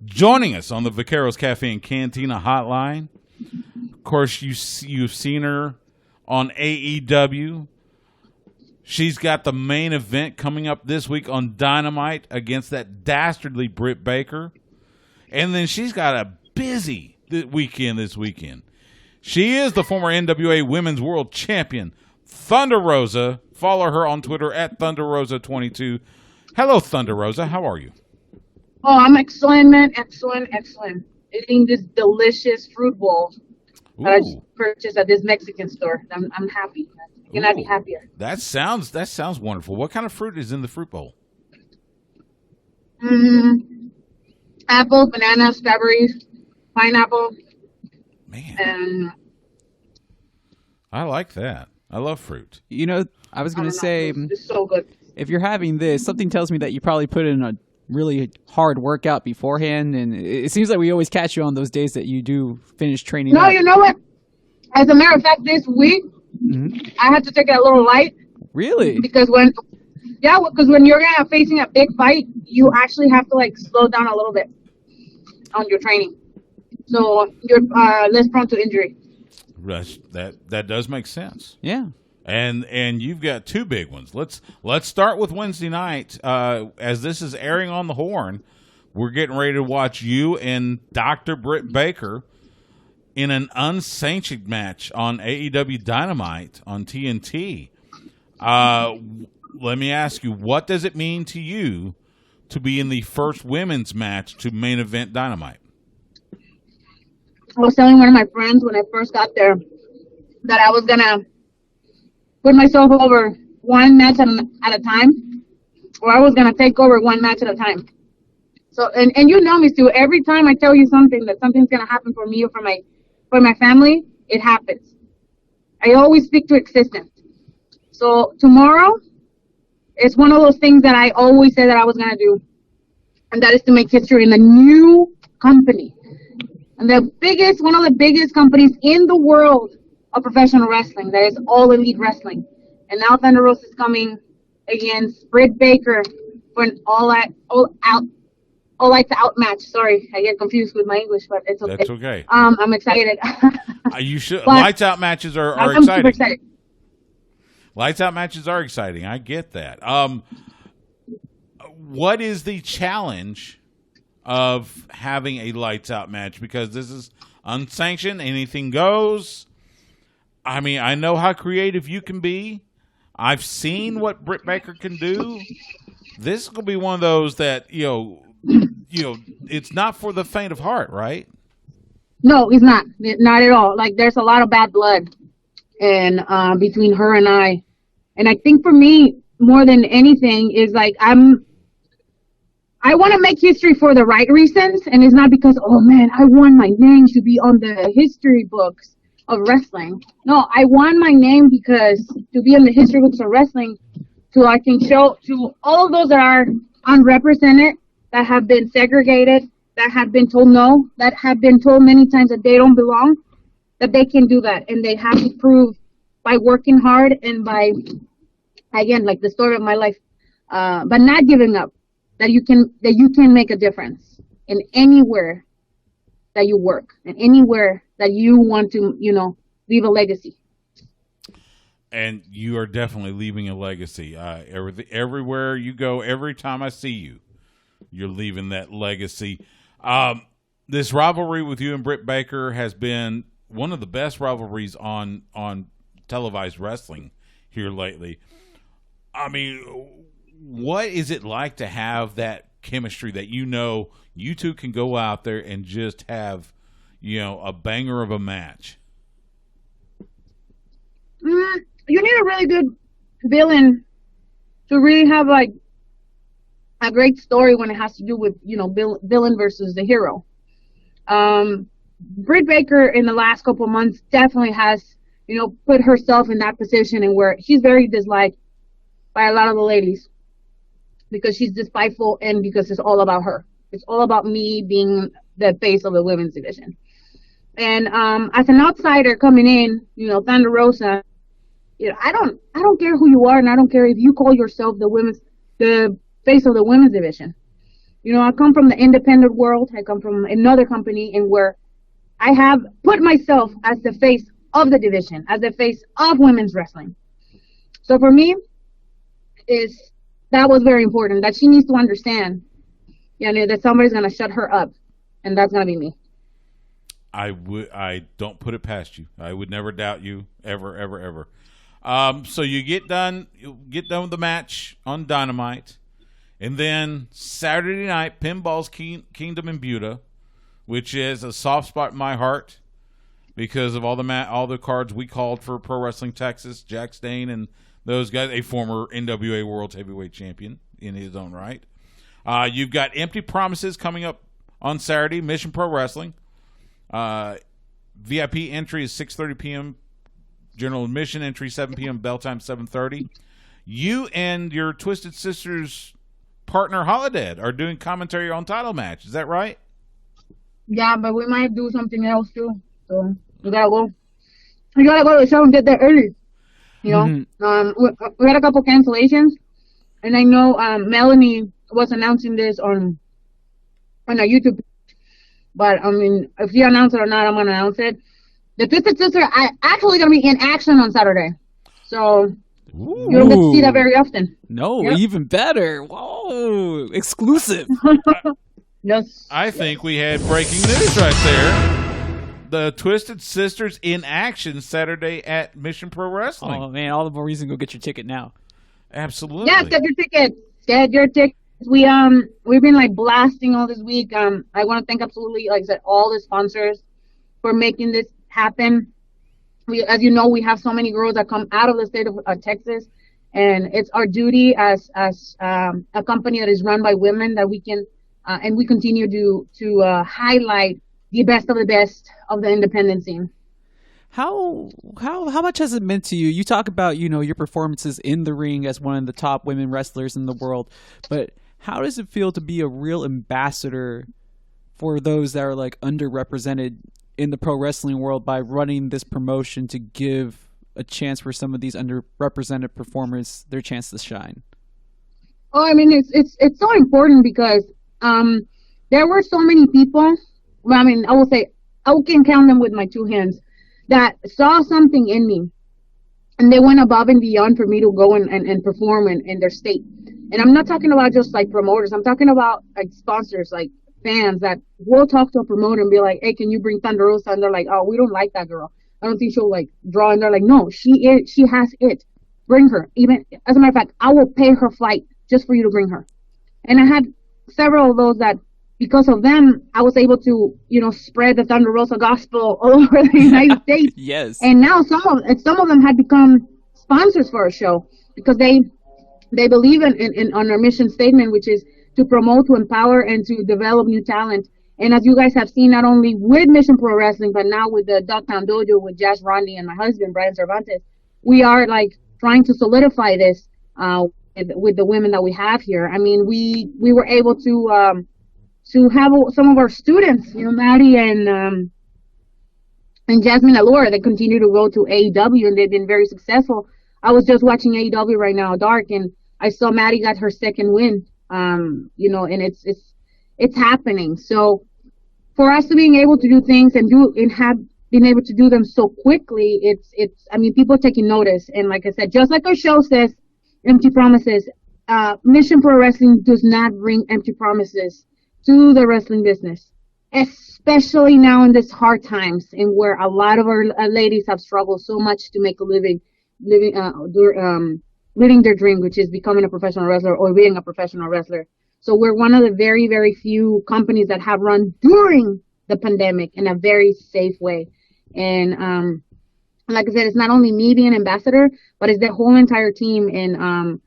joining us on the Vaqueros Cafe and Cantina hotline. Of course, you've seen her on AEW. She's got the main event coming up this week on Dynamite against that dastardly Britt Baker. And then she's got a busy weekend this weekend. She is the former NWA Women's World Champion, Thunder Rosa. Follow her on Twitter at Thunder Rosa 22. Hello, Thunder Rosa. How are you? Oh, I'm excellent, man. Excellent. Eating this delicious fruit bowl that I just purchased at this Mexican store. I'm happy. I cannot be happier. That sounds wonderful. What kind of fruit is in the fruit bowl? Apple, banana, strawberries, pineapple. Man. And I like that. I love fruit. You know, I was going to say, it's so good. If you're having this, something tells me that you probably put in a really hard workout beforehand, and it seems like we always catch you on those days that you do finish training. No, you know what? As a matter of fact, this week, I had to take it a little light. Really? Because when you're facing a big fight, you actually have to like slow down a little bit on your training, so you're less prone to injury. That does make sense. Yeah. And you've got two big ones. Let's start with Wednesday night. As this is airing on the Horn, we're getting ready to watch you and Dr. Britt Baker in an unsanctioned match on AEW Dynamite on TNT. Let me ask you, what does it mean to you to be in the first women's match to main event Dynamite? I was telling one of my friends when I first got there that I was going to put myself over one match at a time, or I was going to take over one match at a time. So, and you know me, Stu, every time I tell you something, that something's going to happen for me or for my family, it happens. I always speak to existence. So tomorrow, it's one of those things that I always said that I was going to do, and that is to make history in the new company. And one of the biggest companies in the world of professional wrestling, that is All Elite Wrestling. And now Thunder Rosa is coming against Britt Baker for an all out match. Sorry, I get confused with my English, but it's okay. That's okay. I'm excited. You should. Lights out matches are I'm exciting. super excited. Lights out matches are exciting. I get that. What is the challenge of having a lights out match? Because this is unsanctioned, anything goes. I mean, I know how creative you can be. I've seen what Britt Baker can do. This is going to be one of those that, you know, it's not for the faint of heart, right? No, it's not. Not at all. Like, there's a lot of bad blood and between her and I. And I think for me, more than anything, is like I want to make history for the right reasons, and it's not because, oh man, I want my name to be on the history books of wrestling. No, I want my name because to be in the history books of wrestling, so I can show to all of those that are unrepresented, that have been segregated, that have been told no, that have been told many times that they don't belong, that they can do that, and they have to prove by working hard and by, again, like the story of my life, but not giving up, that you can make a difference in anywhere that you work and anywhere that you want to, leave a legacy. And you are definitely leaving a legacy. Everywhere you go, every time I see you, you're leaving that legacy. This rivalry with you and Britt Baker has been one of the best rivalries on televised wrestling here lately. I mean, what is it like to have that chemistry that you two can go out there and just have, a banger of a match? You need a really good villain to really have like a great story when it has to do with, villain versus the hero. Britt Baker in the last couple of months definitely has, put herself in that position, and where she's very disliked by a lot of the ladies because she's despiteful and because it's all about her. It's all about me being the face of the women's division. And as an outsider coming in, Thunder Rosa, I don't care who you are, and I don't care if you call yourself the face of the women's division. You know, I come from the independent world. I come from another company, and where I have put myself as the face of the division, as the face of women's wrestling. So for me, that was very important. That she needs to understand, you know, that somebody's gonna shut her up, and that's gonna be me. I don't put it past you. I would never doubt you, ever, ever, ever. So you get done with the match on Dynamite, and then Saturday night, Pinball's Kingdom in Buda, which is a soft spot in my heart because of all the cards we called for Pro Wrestling Texas, Jack Stain and those guys, a former NWA World Heavyweight Champion in his own right. You've got Empty Promises coming up on Saturday, Mission Pro Wrestling. VIP entry is 6:30 p.m. General admission entry 7 p.m. Bell time 7:30. You and your Twisted Sisters partner Holodead are doing commentary on title match. Is that right? Yeah, but we might do something else too. So we gotta go. We gotta go to the show and get there early. You know, we had a couple cancellations, and I know Melanie was announcing this on our YouTube. But I mean, if you announce it or not, I'm gonna announce it. The Twisted Sister are actually gonna be in action on Saturday, so you don't get to see that very often. No, even better. Whoa, exclusive. Yes. I think we had breaking news right there. The Twisted Sisters in action Saturday at Mission Pro Wrestling. Oh man, all the more reason to go get your ticket now. Absolutely. Yes, get your tickets. Get your tickets. We've been like blasting all this week. I want to thank absolutely, like I said, all the sponsors for making this happen. As you know, we have so many girls that come out of the state of Texas, and it's our duty as a company that is run by women that we can and we continue to highlight the best of the independent scene. How much has it meant to you? You talk about, you know, your performances in the ring as one of the top women wrestlers in the world, but how does it feel to be a real ambassador for those that are like underrepresented in the pro wrestling world by running this promotion to give a chance for some of these underrepresented performers their chance to shine? Oh, I mean, it's so important because there were so many people. Well, I mean, I will say I can count them with my two hands that saw something in me, and they went above and beyond for me to go and perform in their state. And I'm not talking about just like promoters. I'm talking about like sponsors, like fans that will talk to a promoter and be like, "Hey, can you bring Thunder Rosa?" And they're like, "Oh, we don't like that girl. I don't think she'll like draw." And they're like, "No, she has it. Bring her. Even as a matter of fact, I will pay her flight just for you to bring her." And I had several of those that, because of them, I was able to, you know, spread the Thunder Rosa gospel all over the United States. Yes. And now some of them had become sponsors for our show because they believe in on our mission statement, which is to promote, to empower, and to develop new talent. And as you guys have seen, not only with Mission Pro Wrestling, but now with the Dogtown Dojo with Josh Rodney and my husband Brian Cervantes, we are like trying to solidify this with the women that we have here. I mean, we were able to have some of our students, you know, Maddie and Jasmine Allure, that continue to go to AEW, and they've been very successful. I was just watching AEW right now, Dark, and I saw Maddie got her second win. You know, and it's happening. So for us to being able to do things and have been able to do them so quickly, it's I mean, people taking notice. And like I said, just like our show says, empty promises. Mission Pro Wrestling does not bring empty promises to the wrestling business, especially now in these hard times, and where a lot of our ladies have struggled so much to make a living their dream, which is becoming a professional wrestler or being a professional wrestler. So we're one of the very, very few companies that have run during the pandemic in a very safe way. And like I said, it's not only me being ambassador, but it's the whole entire team. And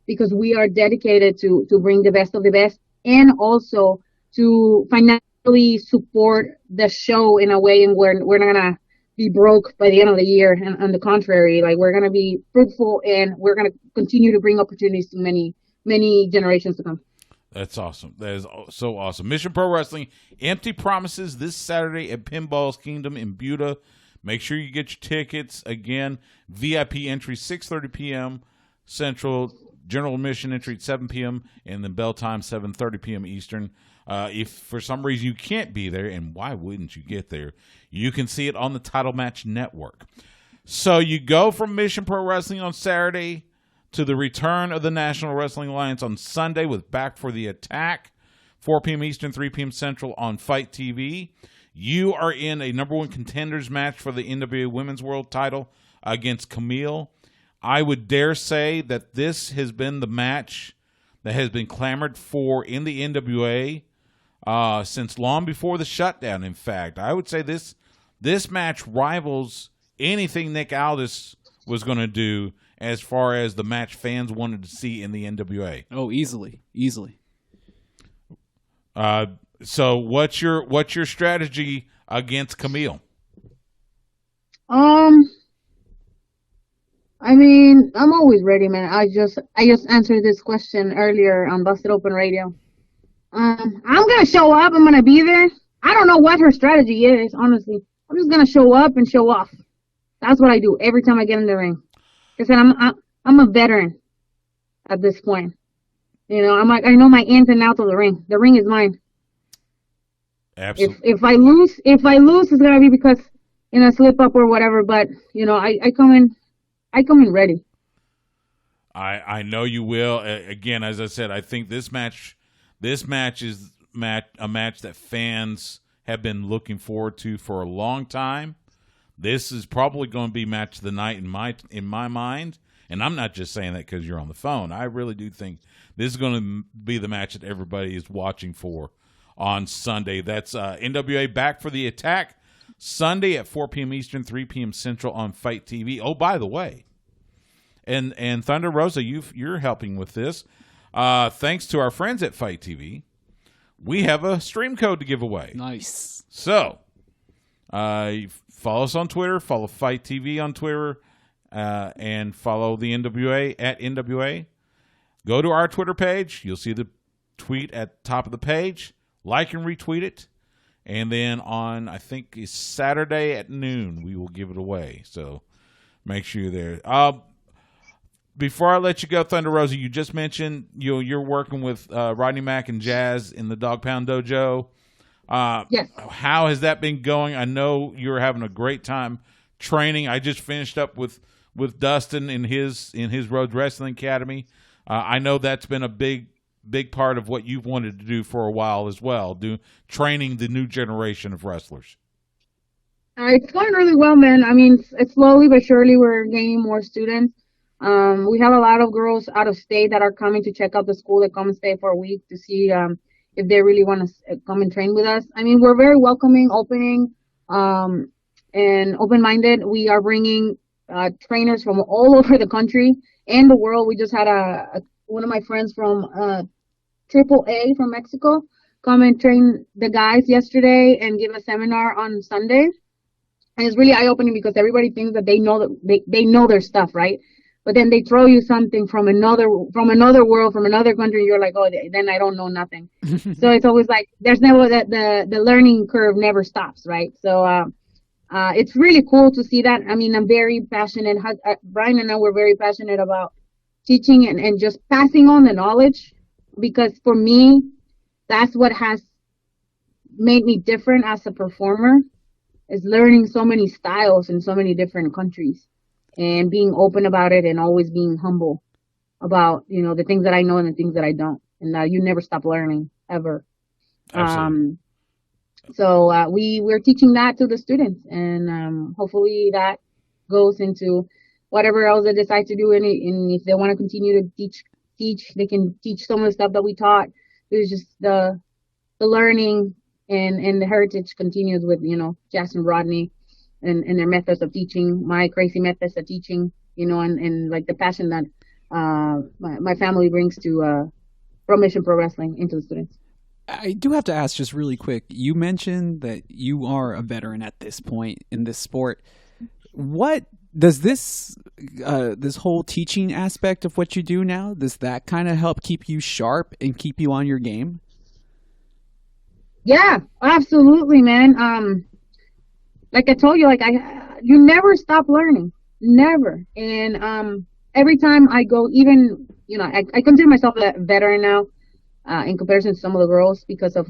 because we are dedicated to bring the best of the best, and also to financially support the show in a way in where we're not gonna be broke by the end of the year. And on the contrary, like, we're gonna be fruitful, and we're gonna continue to bring opportunities to many, many generations to come. That's awesome. That is so awesome. Mission Pro Wrestling, Empty Promises, this Saturday at Pinball's Kingdom in Buda. Make sure you get your tickets. Again, VIP entry, 6:30 p.m. Central, General admission entry at 7 p.m. and then bell time 7:30 p.m. Eastern. If for some reason you can't be there, and why wouldn't you get there, you can see it on the Title Match Network. So you go from Mission Pro Wrestling on Saturday to the return of the National Wrestling Alliance on Sunday with Back for the Attack, 4 p.m. Eastern, 3 p.m. Central on Fight TV. You are in a number one contenders match for the NWA Women's World title against Kamille. I would dare say that this has been the match that has been clamored for in the NWA since long before the shutdown. In fact, I would say this match rivals anything Nick Aldis was going to do as far as the match fans wanted to see in the NWA. Oh, easily. So what's your strategy against Kamille? I mean, I'm always ready, man. I just answered this question earlier on Busted Open Radio. I'm gonna show up. I'm gonna be there. I don't know what her strategy is, honestly. I'm just gonna show up and show off. That's what I do every time I get in the ring. I said I'm a veteran at this point. You know, I'm like, I know my ins and outs of the ring. The ring is mine. Absolutely. If I lose, it's gonna be because slip up or whatever. But I come in ready. I know you will. Again, as I said, I think this match is a match that fans have been looking forward to for a long time. This is probably going to be match of the night in my mind, and I'm not just saying that because you're on the phone. I really do think this is going to be the match that everybody is watching for on Sunday. That's NWA Back for the Attack, Sunday at 4 p.m. Eastern, 3 p.m. Central on Fight TV. Oh, by the way, and Thunder Rosa, you're helping with this. Thanks to our friends at Fight TV, we have a stream code to give away. Nice. So, follow us on Twitter, follow Fight TV on Twitter, and follow the NWA at NWA. Go to our Twitter page. You'll see the tweet at the top of the page. Like and retweet it. And then on, I think it's Saturday at noon, we will give it away. So make sure you're there. Before I let you go, Thunder Rosa, you just mentioned you're working with Rodney Mack and Jazz in the Dog Pound Dojo. Yes. How has that been going? I know you're having a great time training. I just finished up with Dustin in his Road Wrestling Academy. I know that's been a big part of what you've wanted to do for a while as well, training the new generation of wrestlers. It's going really well, man. I mean, it's slowly but surely we're gaining more students. We have a lot of girls out of state that are coming to check out the school. They come and stay for a week to see if they really want to come and train with us. I mean, we're very welcoming, and open-minded. We are bringing trainers from all over the country and the world. We just had one of my friends from AAA from Mexico come and train the guys yesterday and give a seminar on Sunday. And it's really eye-opening because everybody thinks that they know their stuff, right? But then they throw you something from another world, from another country, and you're like, oh, then I don't know nothing. So it's always like there's never the learning curve never stops, right? So it's really cool to see that. I mean, I'm very passionate. Brian and I were very passionate about teaching and just passing on the knowledge, because for me, that's what has made me different as a performer, is learning so many styles in so many different countries. And being open about it and always being humble about, the things that I know and the things that I don't. And you never stop learning, ever. Absolutely. So we're teaching that to the students. And hopefully that goes into whatever else they decide to do. And if they want to continue to teach, they can teach some of the stuff that we taught. It's just the learning and the heritage continues with, Jazz and Rodney. And their methods of teaching, my crazy methods of teaching, and like the passion that my family brings to Pro Mission Pro Wrestling into the students. I do have to ask just really quick. You mentioned that you are a veteran at this point in this sport. What does this whole teaching aspect of what you do now, does that kind of help keep you sharp and keep you on your game? Yeah, absolutely, man. Like I told you, you never stop learning, never. And every time I go, even I consider myself a veteran now, in comparison to some of the girls because of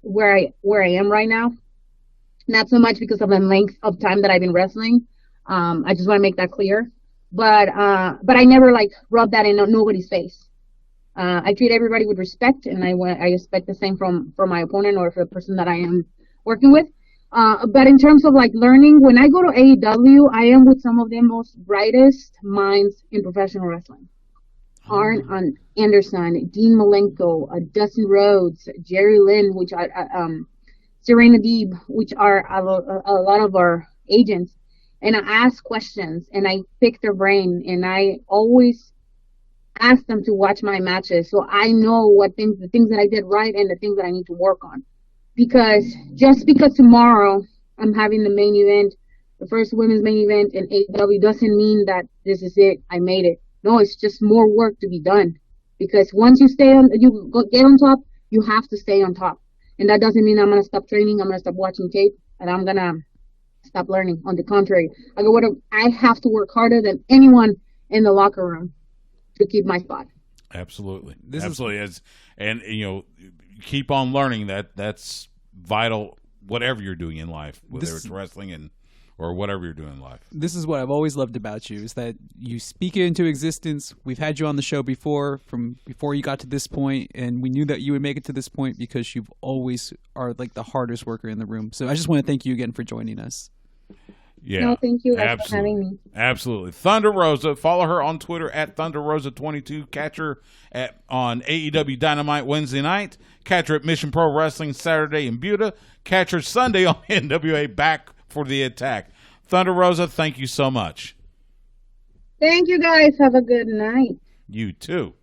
where I am right now. Not so much because of the length of time that I've been wrestling. I just want to make that clear. But I never like rub that in nobody's face. I treat everybody with respect, and I expect the same from my opponent or for the person that I am working with. But in terms of like learning, when I go to AEW, I am with some of the most brightest minds in professional wrestling. Arn Anderson, Dean Malenko, Dustin Rhodes, Jerry Lynn, which are Serena Deeb, which are a lot of our agents. And I ask questions and I pick their brain, and I always ask them to watch my matches so I know the things that I did right and the things that I need to work on. Because just because tomorrow I'm having the main event, the first women's main event in AEW, doesn't mean that this is it, I made it. No, it's just more work to be done. Because once you get on top, you have to stay on top. And that doesn't mean I'm going to stop training, I'm going to stop watching tape, and I'm going to stop learning. On the contrary, I have to work harder than anyone in the locker room to keep my spot. Absolutely. And keep on learning. That's vital, whatever you're doing in life, whether it's wrestling or whatever you're doing in life. This is what I've always loved about you, is that you speak it into existence. We've had you on the show before, from before you got to this point, and we knew that you would make it to this point because you've always are like the hardest worker in the room. So I just want to thank you again for joining us. Yeah. No, thank you guys for having me. Absolutely. Thunder Rosa. Follow her on Twitter at Thunder Rosa 22. Catch her on AEW Dynamite Wednesday night. Catch her at Mission Pro Wrestling Saturday in Buda. Catch her Sunday on NWA Back for the Attack. Thunder Rosa, thank you so much. Thank you guys. Have a good night. You too.